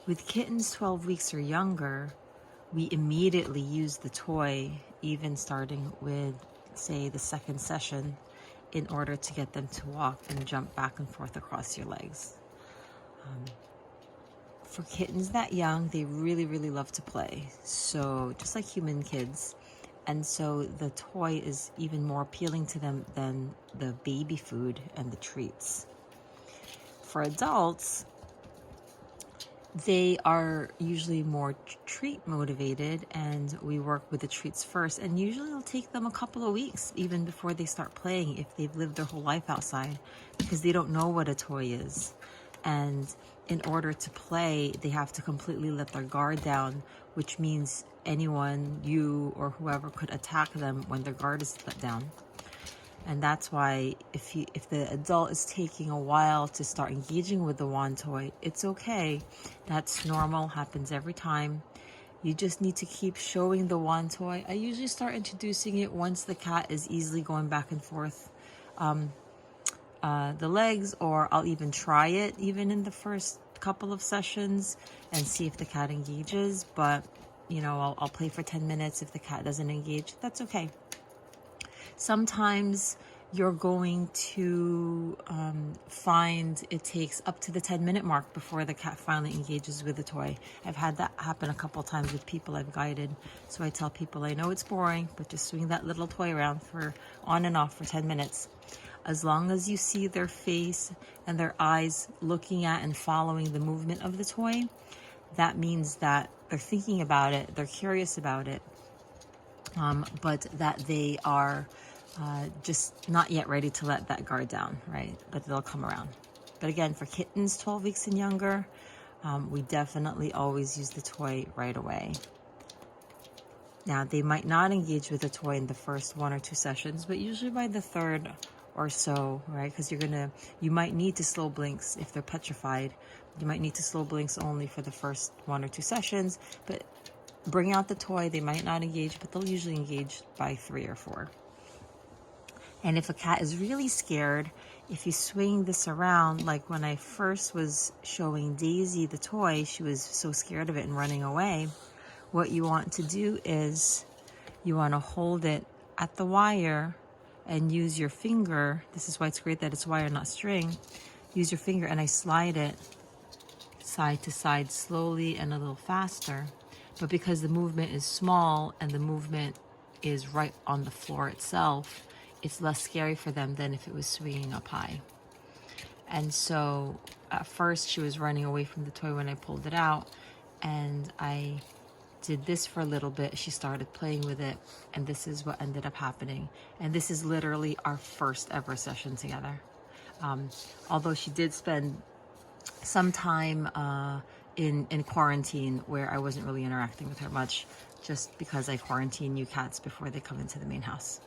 With kittens 12 weeks or younger, we immediately use the toy, even starting with, say, the second session, in order to get them to walk and jump back and forth across your legs. For kittens that young, they really, really love to play. So just like human kids. And so the toy is even more appealing to them than the baby food and the treats. For adults, they are usually more treat motivated, and we work with the treats first, and usually it'll take them a couple of weeks even before they start playing if they've lived their whole life outside, because they don't know what a toy is. And in order to play, they have to completely let their guard down, which means anyone, you or whoever, could attack them when their guard is let down. And that's why if the adult is taking a while to start engaging with the wand toy, it's okay. That's normal, happens every time. You just need to keep showing the wand toy. I usually start introducing it once the cat is easily going back and forth the legs, or I'll even try it even in the first couple of sessions and see if the cat engages. But I'll play for 10 minutes. If the cat doesn't engage, that's okay. Sometimes you're going to find it takes up to the 10-minute mark before the cat finally engages with the toy. I've had that happen a couple times with people I've guided. So I tell people, I know it's boring, but just swing that little toy around for on and off for 10 minutes. As long as you see their face and their eyes looking at and following the movement of the toy, that means that they're thinking about it, they're curious about it, but that they are just not yet ready to let that guard down, right? But they'll come around. But again, for kittens 12 weeks and younger, we definitely always use the toy right away. Now, they might not engage with the toy in the first 1 or 2 sessions, but usually by the third or so, right? Because you might need to slow blinks if they're petrified. You might need to slow blinks only for the first 1 or 2 sessions, but bring out the toy. They might not engage, but they'll usually engage by 3 or 4. And if a cat is really scared, if you swing this around, like when I first was showing Daisy the toy, she was so scared of it and running away. What you want to do is you want to hold it at the wire and use your finger. This is why it's great that it's wire, not string. Use your finger, and I slide it side to side slowly and a little faster. But because the movement is small and the movement is right on the floor itself, it's less scary for them than if it was swinging up high. And so at first she was running away from the toy when I pulled it out, and I did this for a little bit. She started playing with it, and this is what ended up happening. And this is literally our first ever session together. Although she did spend some time in quarantine where I wasn't really interacting with her much, just because I quarantine new cats before they come into the main house.